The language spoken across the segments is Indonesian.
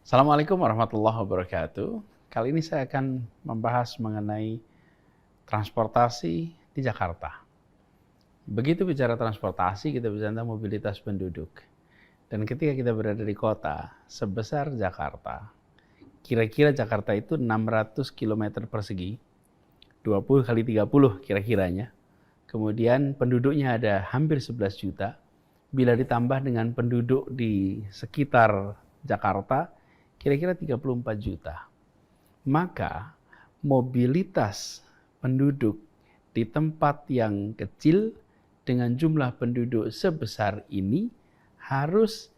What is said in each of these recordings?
Assalamualaikum warahmatullahi wabarakatuh. Kali ini saya akan membahas mengenai transportasi di Jakarta. Begitu bicara transportasi, kita bicara tentang mobilitas penduduk. Dan ketika kita berada di kota sebesar Jakarta, kira-kira Jakarta itu 600 km persegi, 20 kali 30 kira-kiranya. Kemudian penduduknya ada hampir 11 juta. Bila ditambah dengan penduduk di sekitar Jakarta, kira-kira 34 juta. Maka mobilitas penduduk di tempat yang kecil dengan jumlah penduduk sebesar ini harus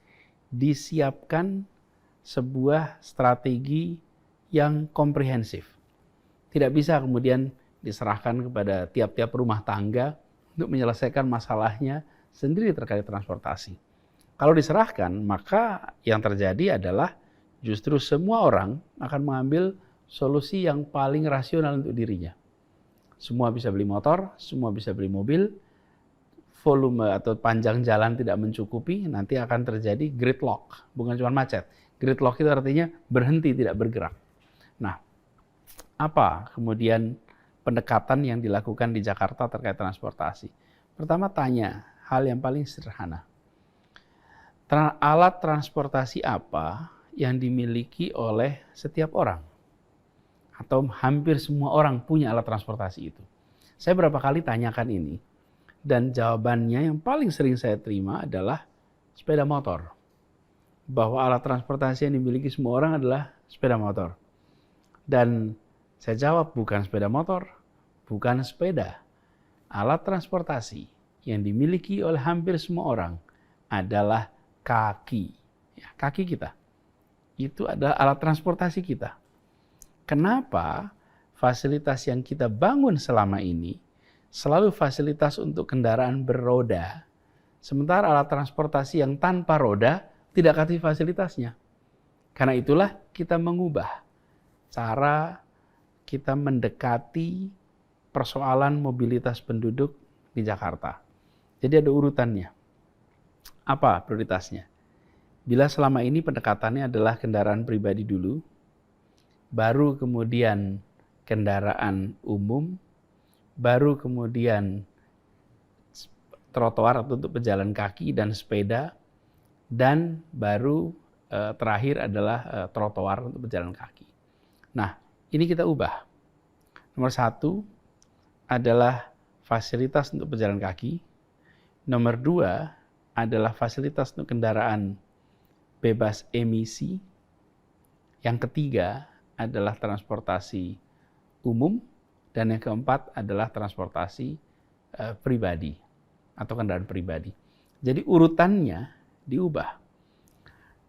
disiapkan sebuah strategi yang komprehensif. Tidak bisa kemudian diserahkan kepada tiap-tiap rumah tangga untuk menyelesaikan masalahnya sendiri terkait transportasi. Kalau diserahkan, maka yang terjadi adalah justru semua orang akan mengambil solusi yang paling rasional untuk dirinya. Semua bisa beli motor, semua bisa beli mobil, volume atau panjang jalan tidak mencukupi, nanti akan terjadi gridlock, bukan cuma macet. Gridlock itu artinya berhenti, tidak bergerak. Nah, apa kemudian pendekatan yang dilakukan di Jakarta terkait transportasi? Pertama tanya hal yang paling sederhana. Alat transportasi apa yang dimiliki oleh setiap orang? Atau hampir semua orang punya alat transportasi itu? Saya berapa kali tanyakan ini, dan jawabannya yang paling sering saya terima adalah sepeda motor. Bahwa alat transportasi yang dimiliki semua orang adalah sepeda motor. Dan saya jawab, bukan sepeda motor, bukan sepeda. Alat transportasi yang dimiliki oleh hampir semua orang adalah kaki. Ya, kaki kita. Itu adalah alat transportasi kita. Kenapa fasilitas yang kita bangun selama ini selalu fasilitas untuk kendaraan beroda, sementara alat transportasi yang tanpa roda tidak kasih fasilitasnya? Karena itulah kita mengubah cara kita mendekati persoalan mobilitas penduduk di Jakarta. Jadi ada urutannya. Apa prioritasnya? Bila selama ini pendekatannya adalah kendaraan pribadi dulu, baru kemudian kendaraan umum, baru kemudian trotoar atau untuk pejalan kaki dan sepeda, dan baru terakhir adalah trotoar untuk pejalan kaki. Nah, ini kita ubah. Nomor 1 adalah fasilitas untuk pejalan kaki. Nomor 2 adalah fasilitas untuk kendaraan bebas emisi. Yang ketiga adalah transportasi umum. Dan yang keempat adalah transportasi pribadi atau kendaraan pribadi. Jadi urutannya diubah.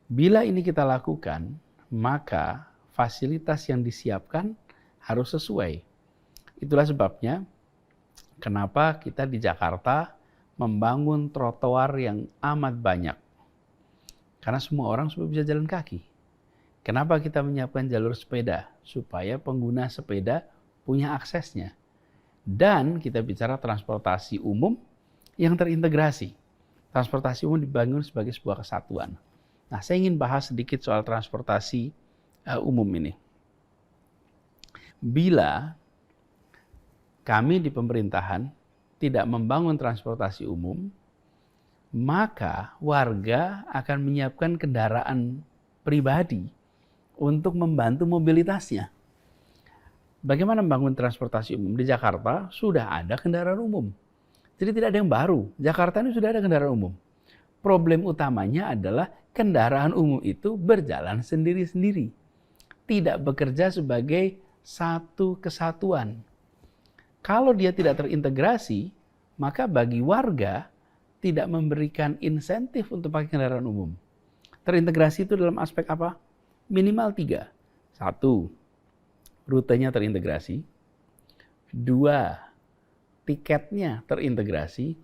Bila ini kita lakukan, maka fasilitas yang disiapkan harus sesuai. Itulah sebabnya kenapa kita di Jakarta membangun trotoar yang amat banyak. Karena semua orang supaya bisa jalan kaki. Kenapa kita menyiapkan jalur sepeda? Supaya pengguna sepeda punya aksesnya. Dan kita bicara transportasi umum yang terintegrasi. Transportasi umum dibangun sebagai sebuah kesatuan. Nah, saya ingin bahas sedikit soal transportasi umum ini. Bila kami di pemerintahan tidak membangun transportasi umum, maka warga akan menyiapkan kendaraan pribadi untuk membantu mobilitasnya. Bagaimana membangun transportasi umum? Di Jakarta sudah ada kendaraan umum. Jadi tidak ada yang baru. Jakarta ini sudah ada kendaraan umum. Problem utamanya adalah kendaraan umum itu berjalan sendiri-sendiri. Tidak bekerja sebagai satu kesatuan. Kalau dia tidak terintegrasi, maka bagi warga tidak memberikan insentif untuk pakai kendaraan umum. Terintegrasi itu dalam aspek apa? Minimal 3. 1, rutenya terintegrasi. 2, tiketnya terintegrasi.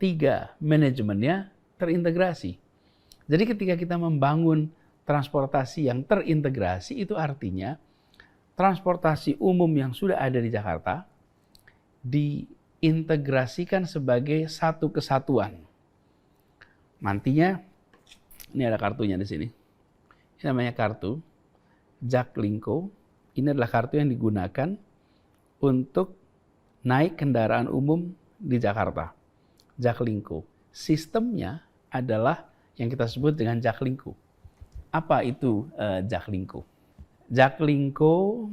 3, manajemennya terintegrasi. Jadi ketika kita membangun transportasi yang terintegrasi, itu artinya transportasi umum yang sudah ada di Jakarta diintegrasikan sebagai satu kesatuan. Nantinya, ini ada kartunya di sini. Ini namanya kartu Jaklingko. Ini adalah kartu yang digunakan untuk naik kendaraan umum di Jakarta. Jaklingko. Sistemnya adalah yang kita sebut dengan Jaklingko. Apa itu Jaklingko? Jaklingko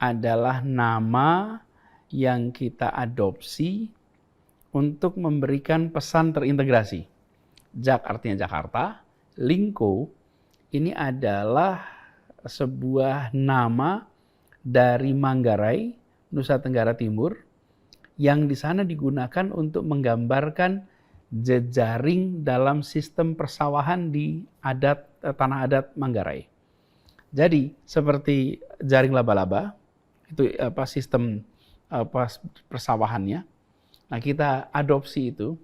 adalah nama yang kita adopsi untuk memberikan pesan terintegrasi. Jak artinya Jakarta, Lingko ini adalah sebuah nama dari Manggarai, Nusa Tenggara Timur, yang di sana digunakan untuk menggambarkan jejaring dalam sistem persawahan di tanah adat Manggarai. Jadi seperti jaring laba-laba, itu sistem persawahannya. Nah, kita adopsi itu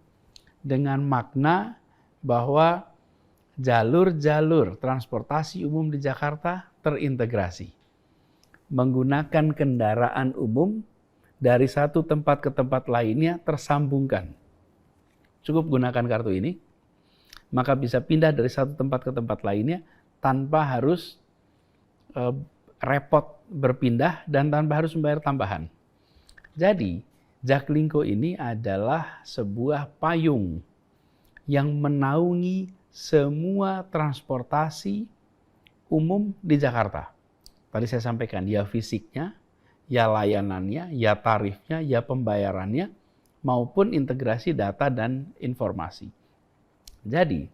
dengan makna bahwa jalur-jalur transportasi umum di Jakarta terintegrasi. Menggunakan kendaraan umum dari satu tempat ke tempat lainnya tersambungkan. Cukup gunakan kartu ini, maka bisa pindah dari satu tempat ke tempat lainnya tanpa harus repot berpindah dan tanpa harus membayar tambahan. Jadi, Jaklingko ini adalah sebuah payung yang menaungi semua transportasi umum di Jakarta. Tadi saya sampaikan, ya fisiknya, ya layanannya, ya tarifnya, ya pembayarannya, maupun integrasi data dan informasi. Jadi,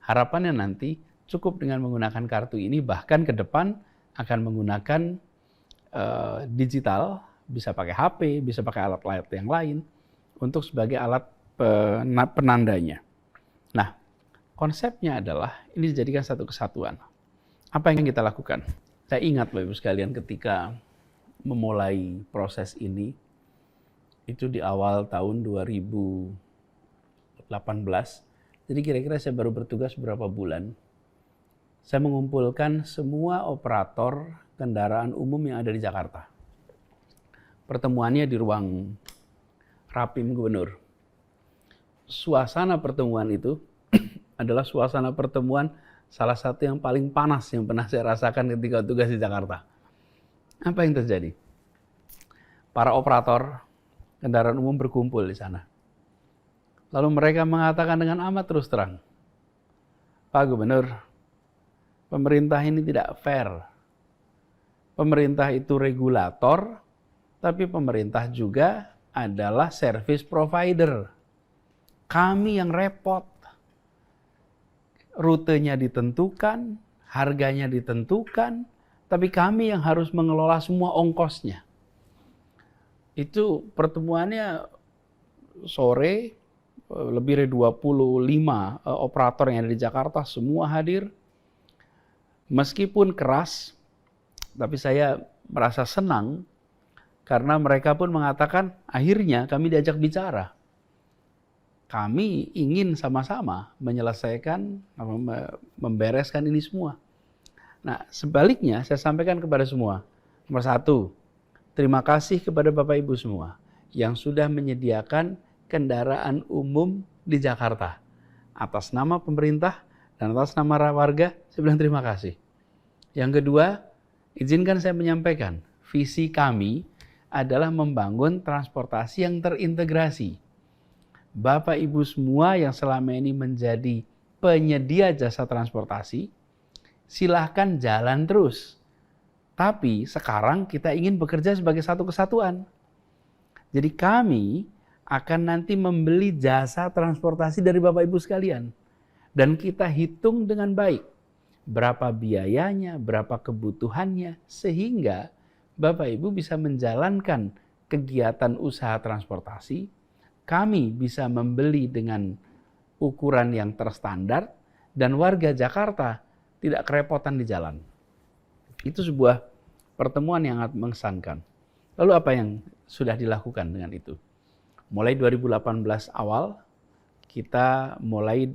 harapannya nanti cukup dengan menggunakan kartu ini, bahkan ke depan akan menggunakan digital, bisa pakai HP, bisa pakai alat-alat yang lain untuk sebagai alat penandanya. Nah, konsepnya adalah ini dijadikan satu kesatuan. Apa yang kita lakukan? Saya ingat Bapak Ibu sekalian ketika memulai proses ini, itu di awal tahun 2018. Jadi kira-kira saya baru bertugas beberapa bulan. Saya mengumpulkan semua operator kendaraan umum yang ada di Jakarta. Pertemuannya di ruang Rapim Gubernur. Suasana pertemuan itu adalah suasana pertemuan salah satu yang paling panas yang pernah saya rasakan ketika tugas di Jakarta. Apa yang terjadi? Para operator kendaraan umum berkumpul di sana. Lalu mereka mengatakan dengan amat terus terang, Pak Gubernur, pemerintah ini tidak fair. Pemerintah itu regulator, tapi pemerintah juga adalah service provider. Kami yang repot. Rutenya ditentukan, harganya ditentukan, tapi kami yang harus mengelola semua ongkosnya. Itu pertemuannya sore, lebih dari 25 operator yang ada di Jakarta, semua hadir. Meskipun keras, tapi saya merasa senang karena mereka pun mengatakan, akhirnya kami diajak bicara. Kami ingin sama-sama menyelesaikan, membereskan ini semua. Nah, sebaliknya saya sampaikan kepada semua. Nomor satu, terima kasih kepada Bapak Ibu semua yang sudah menyediakan kendaraan umum di Jakarta. Atas nama pemerintah dan atas nama warga, saya bilang terima kasih. Yang kedua, izinkan saya menyampaikan, visi kami adalah membangun transportasi yang terintegrasi. Bapak Ibu semua yang selama ini menjadi penyedia jasa transportasi, silahkan jalan terus. Tapi sekarang kita ingin bekerja sebagai satu kesatuan. Jadi kami akan nanti membeli jasa transportasi dari Bapak Ibu sekalian. Dan kita hitung dengan baik berapa biayanya, berapa kebutuhannya, sehingga Bapak Ibu bisa menjalankan kegiatan usaha transportasi, kami bisa membeli dengan ukuran yang terstandar, dan warga Jakarta tidak kerepotan di jalan. Itu sebuah pertemuan yang sangat mengesankan. Lalu apa yang sudah dilakukan dengan itu? Mulai 2018 awal, kita mulai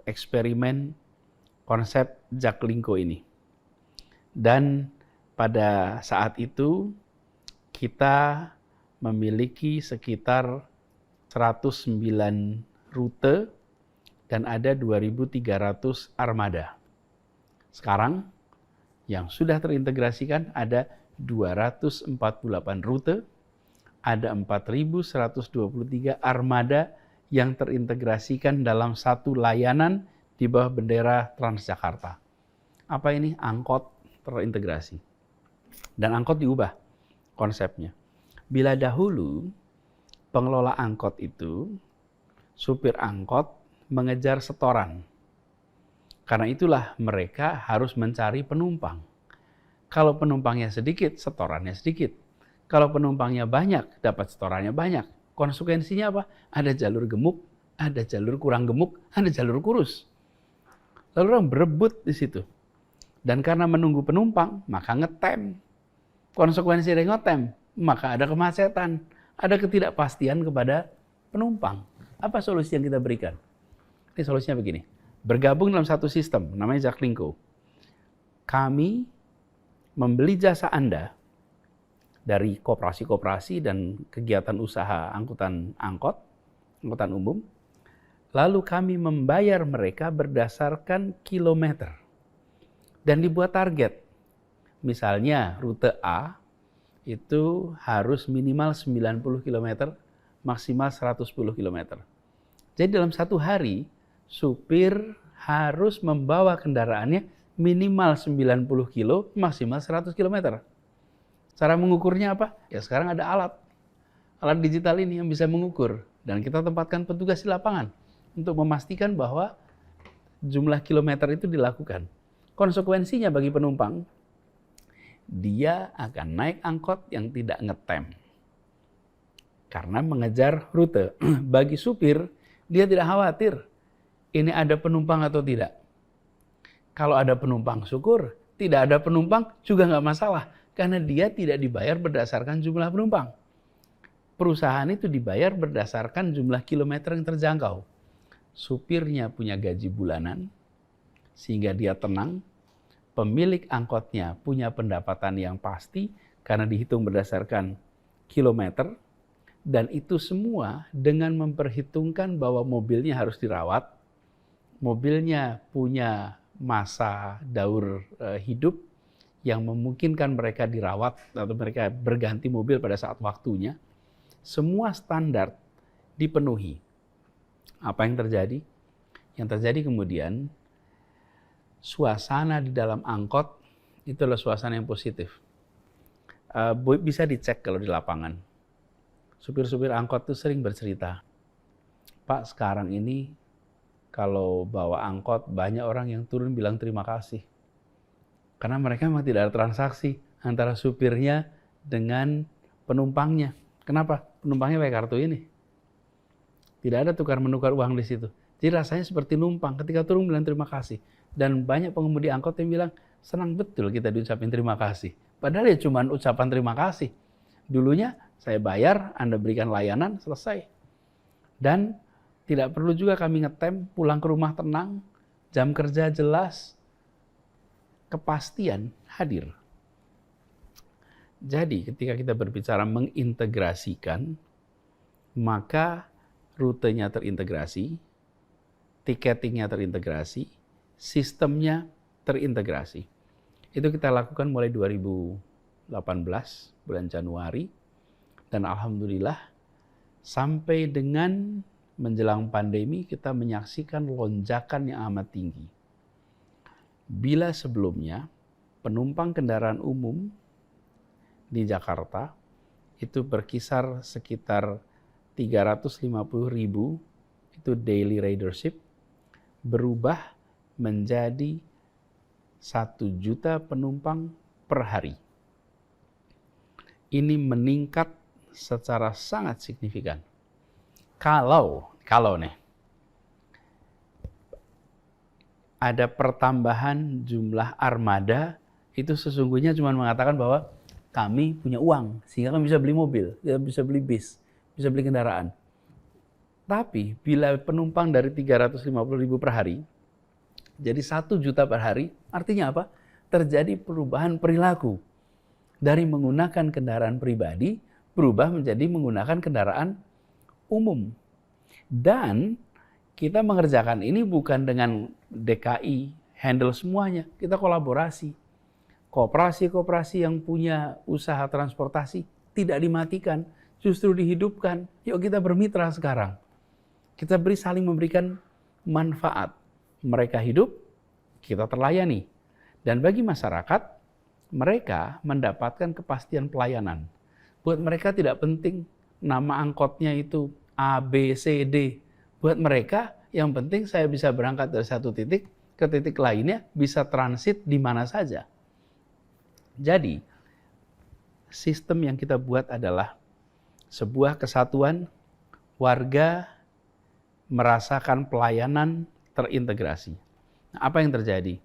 eksperimen konsep Jaklingko ini. Dan pada saat itu kita memiliki sekitar 109 rute dan ada 2.300 armada. Sekarang yang sudah terintegrasikan ada 248 rute, ada 4.123 armada yang terintegrasikan dalam satu layanan di bawah bendera Transjakarta. Apa ini? Angkot terintegrasi. Dan angkot diubah konsepnya. Bila dahulu pengelola angkot itu, supir angkot mengejar setoran. Karena itulah mereka harus mencari penumpang. Kalau penumpangnya sedikit, setorannya sedikit. Kalau penumpangnya banyak, dapat setorannya banyak. Konsekuensinya apa? Ada jalur gemuk, ada jalur kurang gemuk, ada jalur kurus. Lalu orang berebut di situ. Dan karena menunggu penumpang, maka ngetem. Konsekuensi dari ngetem, maka ada kemacetan, ada ketidakpastian kepada penumpang. Apa solusi yang kita berikan? Ini solusinya begini. Bergabung dalam satu sistem, namanya Jaklingko. Kami membeli jasa Anda dari koperasi-koperasi dan kegiatan usaha angkutan umum. Lalu kami membayar mereka berdasarkan kilometer. Dan dibuat target. Misalnya rute A itu harus minimal 90 km, maksimal 110 km. Jadi dalam satu hari, supir harus membawa kendaraannya minimal 90 kilo, maksimal 100 km. Cara mengukurnya apa? Ya sekarang ada alat digital ini yang bisa mengukur. Dan kita tempatkan petugas di lapangan untuk memastikan bahwa jumlah kilometer itu dilakukan. Konsekuensinya bagi penumpang, dia akan naik angkot yang tidak ngetem. Karena mengejar rute. Bagi supir, dia tidak khawatir ini ada penumpang atau tidak. Kalau ada penumpang, syukur. Tidak ada penumpang juga nggak masalah. Karena dia tidak dibayar berdasarkan jumlah penumpang. Perusahaan itu dibayar berdasarkan jumlah kilometer yang terjangkau. Supirnya punya gaji bulanan, sehingga dia tenang. Pemilik angkotnya punya pendapatan yang pasti, karena dihitung berdasarkan kilometer. Dan itu semua dengan memperhitungkan bahwa mobilnya harus dirawat. Mobilnya punya masa daur hidup yang memungkinkan mereka dirawat atau mereka berganti mobil pada saat waktunya. Semua standar dipenuhi. Apa yang terjadi? Yang terjadi kemudian, suasana di dalam angkot itu adalah suasana yang positif. Bisa dicek kalau di lapangan. Supir-supir angkot itu sering bercerita, Pak, sekarang ini kalau bawa angkot, banyak orang yang turun bilang terima kasih. Karena mereka memang tidak ada transaksi antara supirnya dengan penumpangnya. Kenapa? Penumpangnya pakai kartu ini. Tidak ada tukar-menukar uang di situ. Jadi rasanya seperti numpang. Ketika turun bilang terima kasih. Dan banyak pengemudi angkot yang bilang, senang betul kita diucapin terima kasih. Padahal ya cuma ucapan terima kasih. Dulunya saya bayar, Anda berikan layanan, selesai. Dan tidak perlu juga kami ngetem, pulang ke rumah tenang, jam kerja jelas, kepastian hadir. Jadi ketika kita berbicara mengintegrasikan, maka rutenya terintegrasi, tiketingnya terintegrasi, sistemnya terintegrasi. Itu kita lakukan mulai 2018, bulan Januari, dan alhamdulillah sampai dengan menjelang pandemi kita menyaksikan lonjakan yang amat tinggi. Bila sebelumnya penumpang kendaraan umum di Jakarta itu berkisar sekitar 350.000 itu daily ridership, berubah menjadi 1 juta penumpang per hari. Ini meningkat secara sangat signifikan. Kalau nih ada pertambahan jumlah armada, itu sesungguhnya cuma mengatakan bahwa kami punya uang sehingga kami bisa beli mobil, bisa beli bis, bisa beli kendaraan. Tapi bila penumpang dari 350.000 per hari jadi 1 juta per hari, artinya apa? Terjadi perubahan perilaku dari menggunakan kendaraan pribadi berubah menjadi menggunakan kendaraan umum. Dan kita mengerjakan ini bukan dengan DKI handle semuanya, kita kolaborasi. Koperasi-koperasi yang punya usaha transportasi tidak dimatikan, justru dihidupkan. Yuk kita bermitra sekarang. Kita saling memberikan manfaat. Mereka hidup, kita terlayani. Dan bagi masyarakat, mereka mendapatkan kepastian pelayanan. Buat mereka tidak penting nama angkotnya itu A, B, C, D. Buat mereka yang penting saya bisa berangkat dari satu titik ke titik lainnya, bisa transit di mana saja. Jadi, sistem yang kita buat adalah sebuah kesatuan warga merasakan pelayanan terintegrasi. Nah, apa yang terjadi?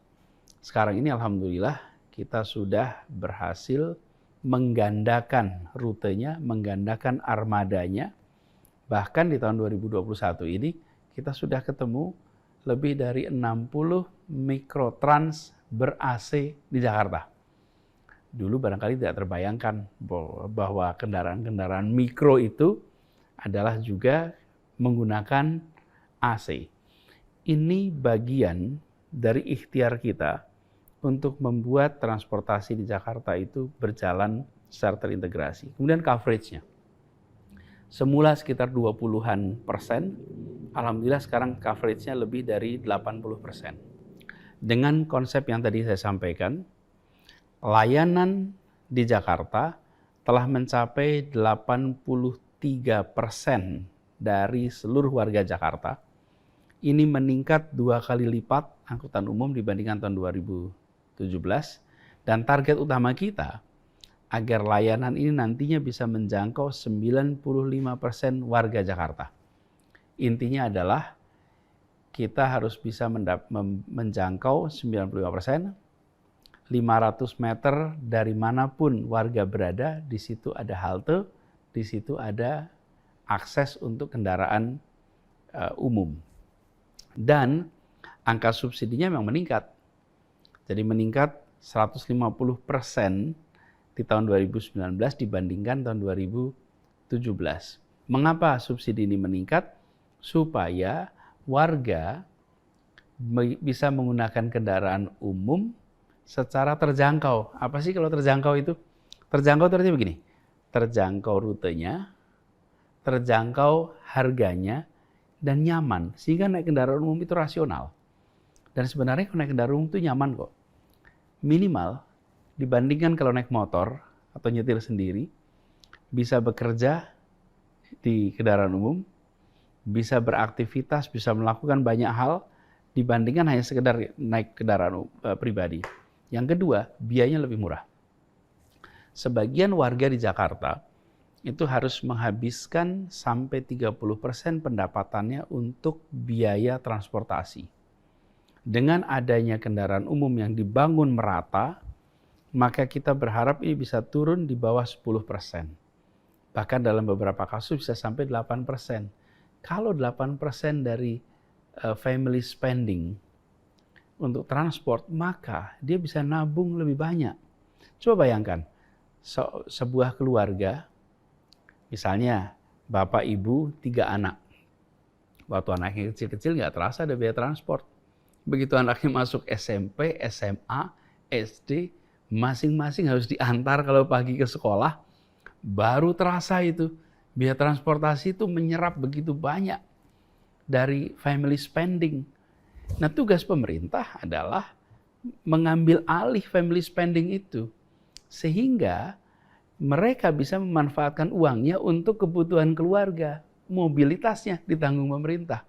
Sekarang ini alhamdulillah kita sudah berhasil menggandakan rutenya, menggandakan armadanya. Bahkan di tahun 2021 ini kita sudah ketemu lebih dari 60 mikrotrans ber-AC di Jakarta. Dulu barangkali tidak terbayangkan bahwa kendaraan-kendaraan mikro itu adalah juga menggunakan AC. Ini bagian dari ikhtiar kita untuk membuat transportasi di Jakarta itu berjalan secara terintegrasi. Kemudian coveragenya. Semula sekitar 20-an persen, alhamdulillah sekarang coveragenya lebih dari 80%. Dengan konsep yang tadi saya sampaikan, layanan di Jakarta telah mencapai 83% dari seluruh warga Jakarta. Ini meningkat 2 kali lipat angkutan umum dibandingkan tahun 2017. Dan target utama kita agar layanan ini nantinya bisa menjangkau 95% warga Jakarta. Intinya adalah kita harus bisa menjangkau 95%, 500 meter dari manapun warga berada, di situ ada halte, di situ ada akses untuk kendaraan umum. Dan angka subsidinya memang meningkat. Jadi meningkat 150% di tahun 2019 dibandingkan tahun 2017. Mengapa subsidi ini meningkat? Supaya warga bisa menggunakan kendaraan umum secara terjangkau. Apa sih kalau terjangkau itu? Terjangkau itu artinya begini, terjangkau rutenya, terjangkau harganya, dan nyaman. Sehingga naik kendaraan umum itu rasional. Dan sebenarnya kalau naik kendaraan umum itu nyaman kok. Minimal dibandingkan kalau naik motor atau nyetir sendiri, bisa bekerja di kendaraan umum, bisa beraktivitas, bisa melakukan banyak hal dibandingkan hanya sekedar naik kendaraan pribadi. Yang kedua, biayanya lebih murah. Sebagian warga di Jakarta itu harus menghabiskan sampai 30% pendapatannya untuk biaya transportasi. Dengan adanya kendaraan umum yang dibangun merata, maka kita berharap ini bisa turun di bawah 10%. Bahkan dalam beberapa kasus bisa sampai 8%. Kalau 8% dari family spending untuk transport, maka dia bisa nabung lebih banyak. Coba bayangkan, sebuah keluarga, misalnya bapak, ibu, 3 anak. Waktu anaknya kecil-kecil nggak terasa ada biaya transport. Begitu anaknya masuk SMP, SMA, SD, masing-masing harus diantar kalau pagi ke sekolah, baru terasa itu. Biaya transportasi itu menyerap begitu banyak dari family spending. Nah, tugas pemerintah adalah mengambil alih family spending itu, sehingga mereka bisa memanfaatkan uangnya untuk kebutuhan keluarga. Mobilitasnya ditanggung pemerintah.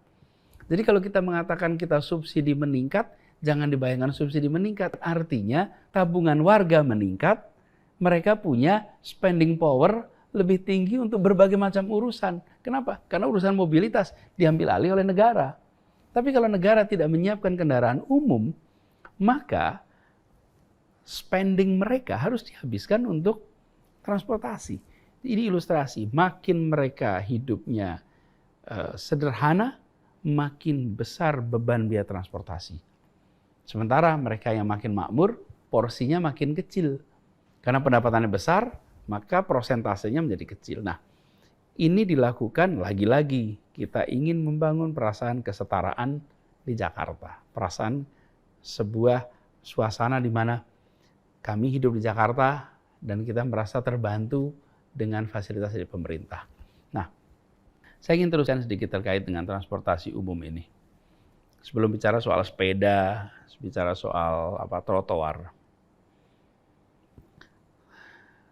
Jadi kalau kita mengatakan kita subsidi meningkat, jangan dibayangkan subsidi meningkat. Artinya tabungan warga meningkat, mereka punya spending power lebih tinggi untuk berbagai macam urusan. Kenapa? Karena urusan mobilitas diambil alih oleh negara. Tapi kalau negara tidak menyiapkan kendaraan umum, maka spending mereka harus dihabiskan untuk transportasi. Ini ilustrasi, makin mereka hidupnya sederhana, makin besar beban biaya transportasi. Sementara mereka yang makin makmur, porsinya makin kecil. Karena pendapatannya besar, maka prosentasenya menjadi kecil. Nah, ini dilakukan lagi-lagi. Kita ingin membangun perasaan kesetaraan di Jakarta. Perasaan sebuah suasana di mana kami hidup di Jakarta dan kita merasa terbantu dengan fasilitas dari pemerintah. Nah, saya ingin teruskan sedikit terkait dengan transportasi umum ini. Sebelum bicara soal sepeda, bicara soal trotoar,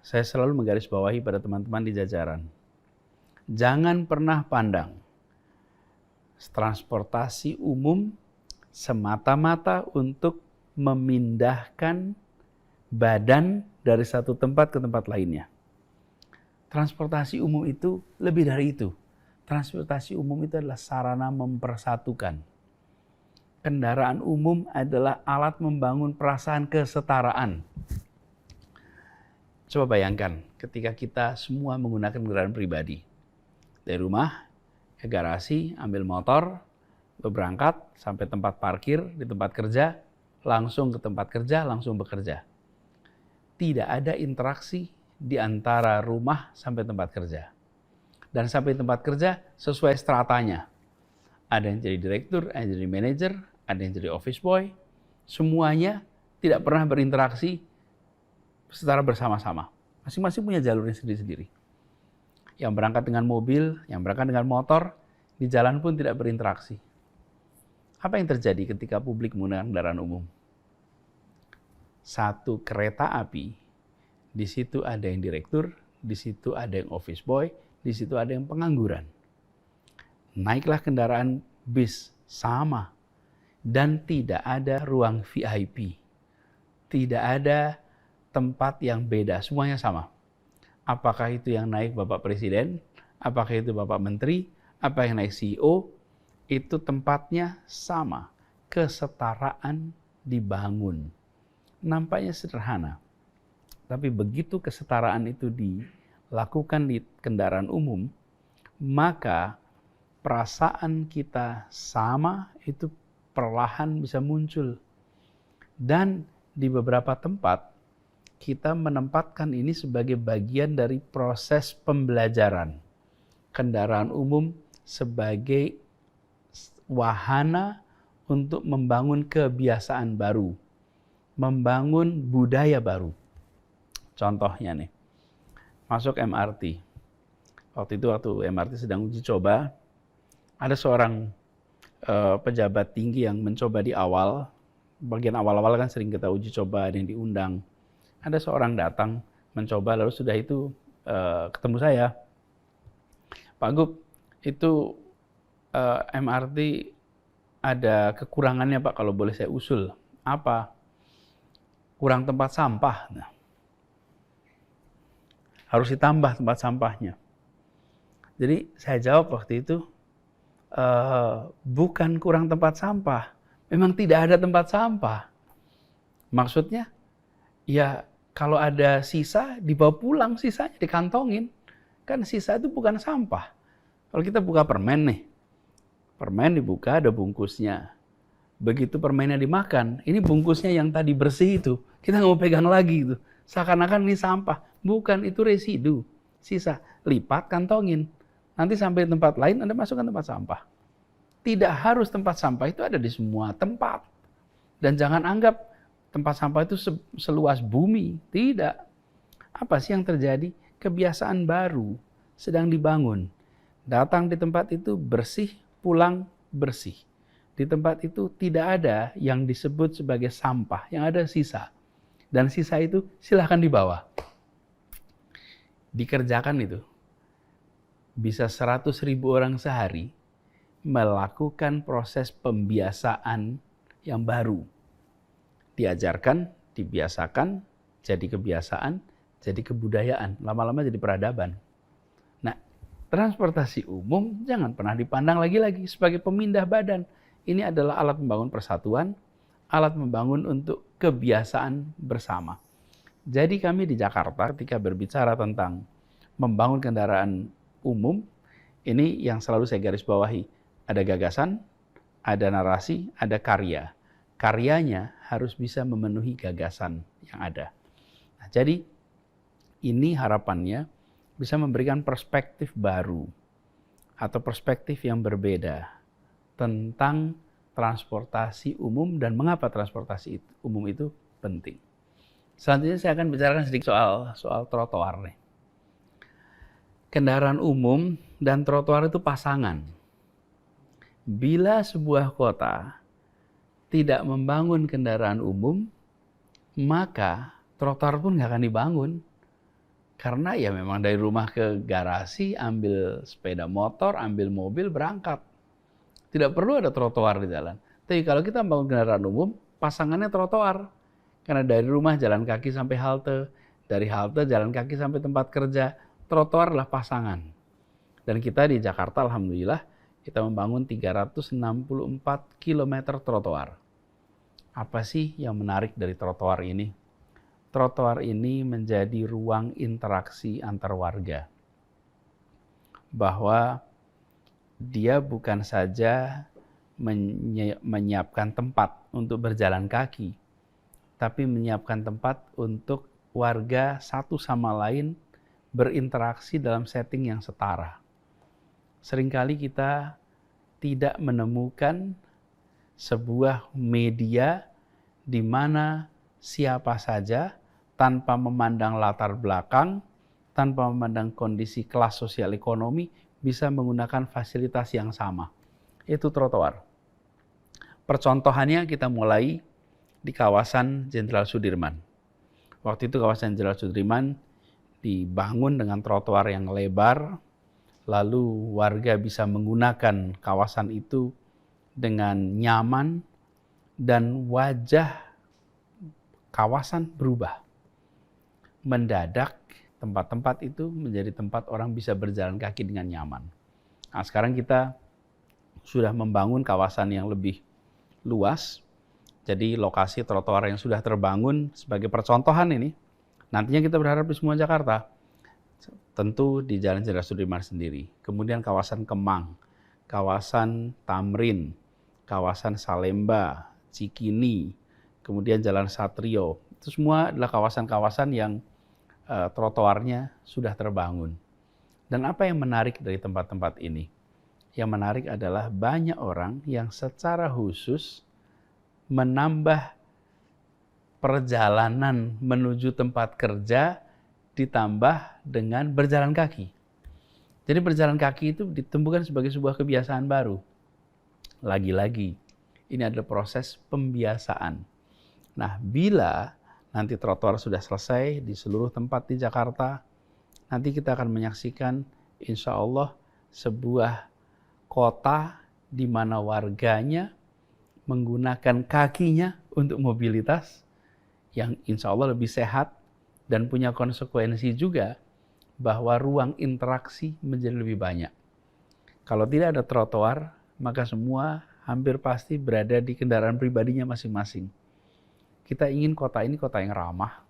saya selalu menggarisbawahi pada teman-teman di jajaran. Jangan pernah pandang transportasi umum semata-mata untuk memindahkan badan dari satu tempat ke tempat lainnya. Transportasi umum itu lebih dari itu. Transportasi umum itu adalah sarana mempersatukan. Kendaraan umum adalah alat membangun perasaan kesetaraan. Coba bayangkan ketika kita semua menggunakan kendaraan pribadi. Dari rumah ke garasi, ambil motor, berangkat sampai tempat parkir di tempat kerja, langsung ke tempat kerja, langsung bekerja. Tidak ada interaksi di antara rumah sampai tempat kerja. Dan sampai tempat kerja sesuai stratanya. Ada yang jadi direktur, ada yang jadi manajer, ada yang jadi office boy. Semuanya tidak pernah berinteraksi secara bersama-sama. Masing-masing punya jalurnya sendiri-sendiri. Yang berangkat dengan mobil, yang berangkat dengan motor, di jalan pun tidak berinteraksi. Apa yang terjadi ketika publik menggunakan kendaraan umum? Satu kereta api, di situ ada yang direktur, di situ ada yang office boy, di situ ada yang pengangguran. Naiklah kendaraan bis sama dan tidak ada ruang VIP. Tidak ada tempat yang beda, semuanya sama. Apakah itu yang naik Bapak Presiden, apakah itu Bapak Menteri, apa yang naik CEO, itu tempatnya sama. Kesetaraan dibangun. Nampaknya sederhana. Tapi begitu kesetaraan itu dilakukan di kendaraan umum, maka perasaan kita sama itu perlahan bisa muncul. Dan di beberapa tempat, kita menempatkan ini sebagai bagian dari proses pembelajaran. Kendaraan umum sebagai wahana untuk membangun kebiasaan baru, membangun budaya baru. Contohnya nih, masuk MRT. Waktu MRT sedang uji coba, ada seorang pejabat tinggi yang mencoba di awal, bagian awal-awal kan sering kita uji coba, ada yang diundang. Ada seorang datang mencoba, lalu sudah itu ketemu saya. Pak Gub, itu MRT ada kekurangannya Pak, kalau boleh saya usul. Apa? Kurang tempat sampah. Nah, harus ditambah tempat sampahnya. Jadi saya jawab waktu itu, bukan kurang tempat sampah, memang tidak ada tempat sampah. Maksudnya, ya kalau ada sisa dibawa pulang, sisanya dikantongin. Kan sisa itu bukan sampah. Kalau kita buka permen nih, permen dibuka ada bungkusnya. Begitu permennya dimakan, ini bungkusnya yang tadi bersih itu, kita nggak mau pegang lagi itu. Seakan-akan ini sampah. Bukan, itu residu, sisa. Lipat, kantongin. Nanti sampai tempat lain, Anda masukkan tempat sampah. Tidak harus tempat sampah itu ada di semua tempat. Dan jangan anggap tempat sampah itu seluas bumi. Tidak. Apa sih yang terjadi? Kebiasaan baru sedang dibangun. Datang di tempat itu bersih, pulang bersih. Di tempat itu tidak ada yang disebut sebagai sampah, yang ada sisa. Dan sisa itu silahkan dibawa. Dikerjakan itu. Bisa 100.000 orang sehari melakukan proses pembiasaan yang baru. Diajarkan, dibiasakan, jadi kebiasaan, jadi kebudayaan, lama-lama jadi peradaban. Nah, transportasi umum jangan pernah dipandang lagi-lagi sebagai pemindah badan. Ini adalah alat membangun persatuan, alat membangun untuk kebiasaan bersama. Jadi kami di Jakarta ketika berbicara tentang membangun kendaraan umum, ini yang selalu saya garis bawahi. Ada gagasan, ada narasi, ada karya. Karyanya harus bisa memenuhi gagasan yang ada. Nah, jadi ini harapannya bisa memberikan perspektif baru atau perspektif yang berbeda tentang transportasi umum dan mengapa transportasi umum itu penting. Selanjutnya saya akan bicarakan sedikit soal trotoar nih. Kendaraan umum dan trotoar itu pasangan. Bila sebuah kota tidak membangun kendaraan umum, maka trotoar pun nggak akan dibangun. Karena ya memang dari rumah ke garasi, ambil sepeda motor, ambil mobil, berangkat. Tidak perlu ada trotoar di jalan. Tapi kalau kita membangun kendaraan umum, pasangannya trotoar. Karena dari rumah jalan kaki sampai halte, dari halte jalan kaki sampai tempat kerja, trotoar adalah pasangan. Dan kita di Jakarta alhamdulillah, kita membangun 364 km trotoar. Apa sih yang menarik dari trotoar ini? Trotoar ini menjadi ruang interaksi antar warga. Bahwa dia bukan saja menyiapkan tempat untuk berjalan kaki, tapi menyiapkan tempat untuk warga satu sama lain berinteraksi dalam setting yang setara. Seringkali kita tidak menemukan sebuah media di mana siapa saja tanpa memandang latar belakang, tanpa memandang kondisi kelas sosial ekonomi, bisa menggunakan fasilitas yang sama. Itu trotoar. Percontohannya kita mulai di kawasan Jenderal Sudirman. Waktu itu kawasan Jenderal Sudirman dibangun dengan trotoar yang lebar, lalu warga bisa menggunakan kawasan itu dengan nyaman, dan wajah kawasan berubah. Mendadak tempat-tempat itu menjadi tempat orang bisa berjalan kaki dengan nyaman. Nah, sekarang kita sudah membangun kawasan yang lebih luas. Jadi lokasi trotoar yang sudah terbangun sebagai percontohan ini, nantinya kita berharap di semua Jakarta. Tentu di Jalan Jenderal Sudirman sendiri. Kemudian kawasan Kemang, kawasan Tamrin, kawasan Salemba, Cikini, kemudian Jalan Satrio. Itu semua adalah kawasan-kawasan yang trotoarnya sudah terbangun. Dan apa yang menarik dari tempat-tempat ini? Yang menarik adalah banyak orang yang secara khusus menambah perjalanan menuju tempat kerja ditambah dengan berjalan kaki. Jadi berjalan kaki itu ditemukan sebagai sebuah kebiasaan baru. Lagi-lagi, ini adalah proses pembiasaan. Nah, bila nanti trotoar sudah selesai di seluruh tempat di Jakarta, nanti kita akan menyaksikan insya Allah sebuah kota di mana warganya menggunakan kakinya untuk mobilitas yang insya Allah lebih sehat dan punya konsekuensi juga bahwa ruang interaksi menjadi lebih banyak. Kalau tidak ada trotoar, maka semua hampir pasti berada di kendaraan pribadinya masing-masing. Kita ingin kota ini kota yang ramah,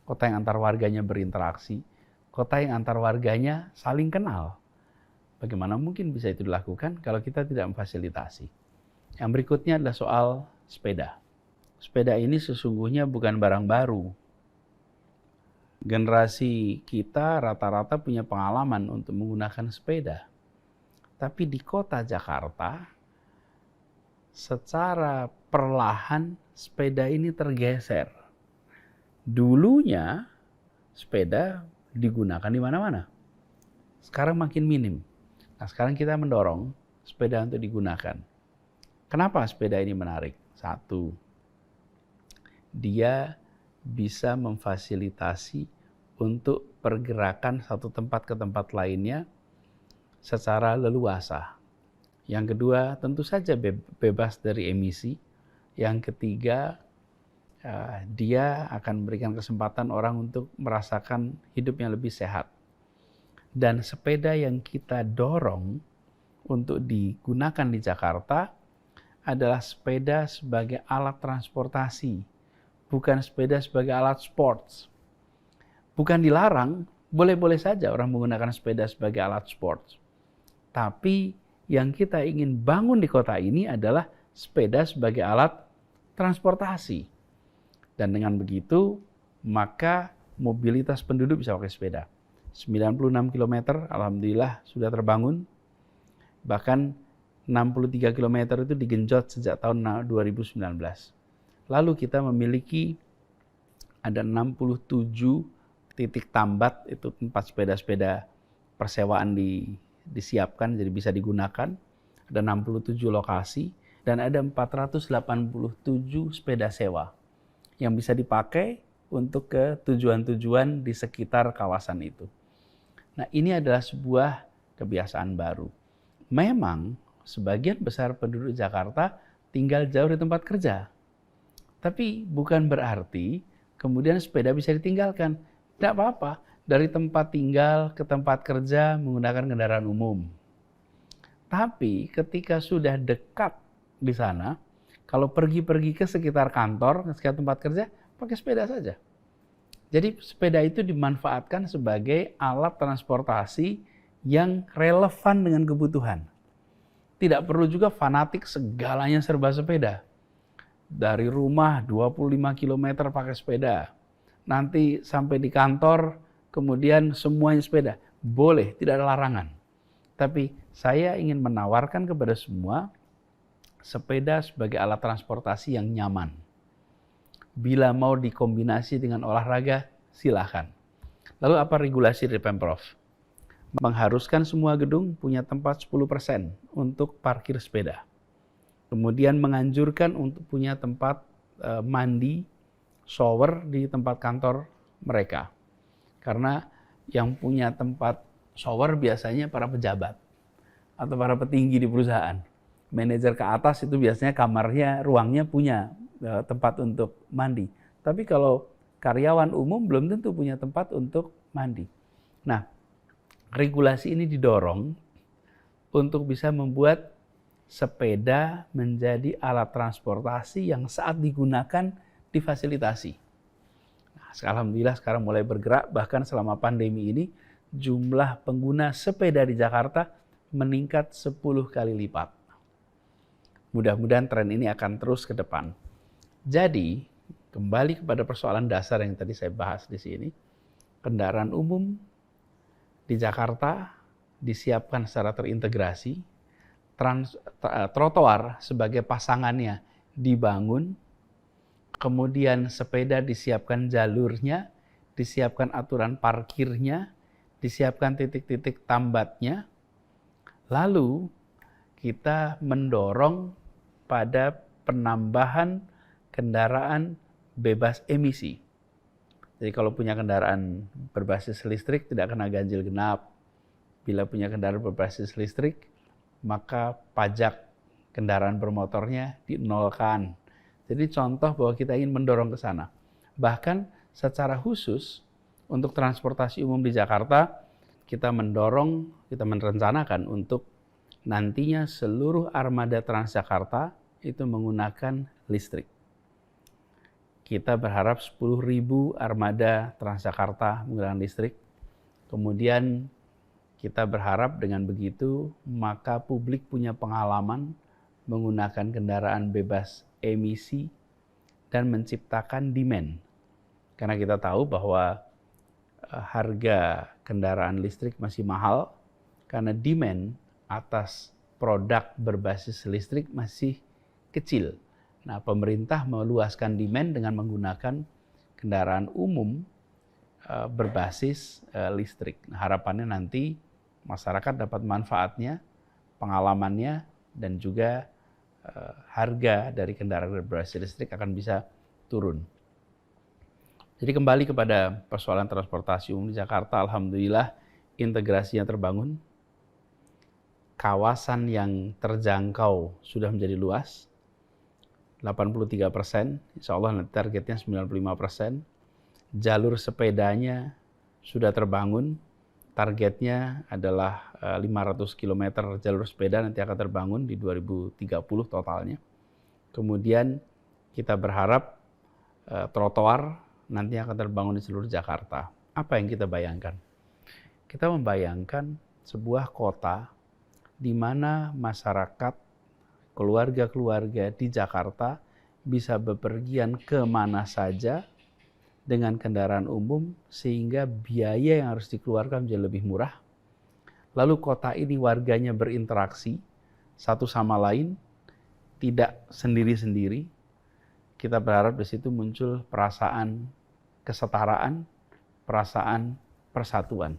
kota yang antar warganya berinteraksi, kota yang antar warganya saling kenal. Bagaimana mungkin bisa itu dilakukan kalau kita tidak memfasilitasi? Yang berikutnya adalah soal sepeda. Sepeda ini sesungguhnya bukan barang baru. Generasi kita rata-rata punya pengalaman untuk menggunakan sepeda. Tapi di kota Jakarta, secara perlahan sepeda ini tergeser. Dulunya sepeda digunakan di mana-mana. Sekarang makin minim. Nah, sekarang kita mendorong sepeda untuk digunakan. Kenapa sepeda ini menarik? Satu, dia bisa memfasilitasi untuk pergerakan satu tempat ke tempat lainnya secara leluasa. Yang kedua, tentu saja bebas dari emisi. Yang ketiga, dia akan memberikan kesempatan orang untuk merasakan hidup yang lebih sehat. Dan sepeda yang kita dorong untuk digunakan di Jakarta adalah sepeda sebagai alat transportasi, bukan sepeda sebagai alat sports. Bukan dilarang, boleh-boleh saja orang menggunakan sepeda sebagai alat sports. Tapi yang kita ingin bangun di kota ini adalah sepeda sebagai alat transportasi. Dan dengan begitu, maka mobilitas penduduk bisa pakai sepeda. 96 km, alhamdulillah sudah terbangun. Bahkan 63 km itu digenjot sejak tahun 2019. Lalu kita memiliki ada 67 titik tambat, itu tempat sepeda-sepeda persewaan disiapkan jadi bisa digunakan. Ada 67 lokasi dan ada 487 sepeda sewa yang bisa dipakai untuk ke tujuan-tujuan di sekitar kawasan itu. Nah, ini adalah sebuah kebiasaan baru. Memang sebagian besar penduduk Jakarta tinggal jauh di tempat kerja. Tapi bukan berarti kemudian sepeda bisa ditinggalkan. Tidak apa-apa, dari tempat tinggal ke tempat kerja menggunakan kendaraan umum. Tapi ketika sudah dekat di sana, kalau pergi-pergi ke sekitar kantor, ke sekitar tempat kerja, pakai sepeda saja. Jadi sepeda itu dimanfaatkan sebagai alat transportasi yang relevan dengan kebutuhan. Tidak perlu juga fanatik segalanya serba sepeda. Dari rumah 25 km pakai sepeda. Nanti sampai di kantor kemudian semuanya sepeda. Boleh, tidak ada larangan. Tapi saya ingin menawarkan kepada semua sepeda sebagai alat transportasi yang nyaman. Bila mau dikombinasi dengan olahraga, silahkan. Lalu apa regulasi dari Pemprov? Mengharuskan semua gedung punya tempat 10% untuk parkir sepeda. Kemudian menganjurkan untuk punya tempat mandi, shower di tempat kantor mereka. Karena yang punya tempat shower biasanya para pejabat atau para petinggi di perusahaan. Manajer ke atas itu biasanya kamarnya, ruangnya punya tempat untuk mandi. Tapi kalau karyawan umum belum tentu punya tempat untuk mandi. Nah, regulasi ini didorong untuk bisa membuat sepeda menjadi alat transportasi yang saat digunakan difasilitasi. Nah, alhamdulillah sekarang mulai bergerak, bahkan selama pandemi ini jumlah pengguna sepeda di Jakarta meningkat 10 kali lipat. Mudah-mudahan tren ini akan terus ke depan. Jadi, kembali kepada persoalan dasar yang tadi saya bahas di sini, kendaraan umum di Jakarta disiapkan secara terintegrasi, trotoar sebagai pasangannya dibangun, kemudian sepeda disiapkan jalurnya, disiapkan aturan parkirnya, disiapkan titik-titik tambatnya, lalu kita mendorong pada penambahan kendaraan bebas emisi. Jadi kalau punya kendaraan berbasis listrik tidak kena ganjil genap. Bila punya kendaraan berbasis listrik, maka pajak kendaraan bermotornya dinolkan. Jadi contoh bahwa kita ingin mendorong ke sana. Bahkan secara khusus untuk transportasi umum di Jakarta, kita merencanakan untuk nantinya seluruh armada Transjakarta itu menggunakan listrik. Kita berharap 10.000 armada Transjakarta menggunakan listrik. Kemudian kita berharap dengan begitu maka publik punya pengalaman menggunakan kendaraan bebas emisi dan menciptakan demand. Karena kita tahu bahwa harga kendaraan listrik masih mahal karena demand atas produk berbasis listrik masih kecil. Nah, pemerintah meluaskan demand dengan menggunakan kendaraan umum berbasis listrik. Nah, harapannya nanti masyarakat dapat manfaatnya, pengalamannya, dan juga harga dari kendaraan berbasis listrik akan bisa turun. Jadi kembali kepada persoalan transportasi umum di Jakarta, alhamdulillah integrasinya terbangun. Kawasan yang terjangkau sudah menjadi luas, 83%, insya Allah nanti targetnya 95%. Jalur sepedanya sudah terbangun, targetnya adalah 500 km jalur sepeda nanti akan terbangun di 2030 totalnya. Kemudian kita berharap trotoar nanti akan terbangun di seluruh Jakarta. Apa yang kita bayangkan? Kita membayangkan sebuah kota di mana masyarakat, keluarga-keluarga di Jakarta bisa bepergian kemana saja dengan kendaraan umum sehingga biaya yang harus dikeluarkan menjadi lebih murah. Lalu kota ini warganya berinteraksi satu sama lain, tidak sendiri-sendiri. Kita berharap di situ muncul perasaan kesetaraan, perasaan persatuan.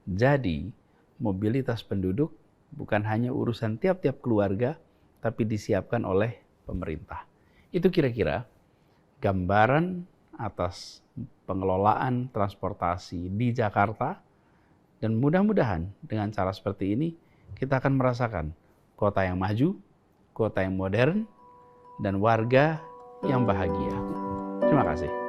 Jadi, mobilitas penduduk bukan hanya urusan tiap-tiap keluarga, tapi disiapkan oleh pemerintah. Itu kira-kira gambaran atas pengelolaan transportasi di Jakarta, dan mudah-mudahan dengan cara seperti ini kita akan merasakan kota yang maju, kota yang modern, dan warga yang bahagia. Terima kasih.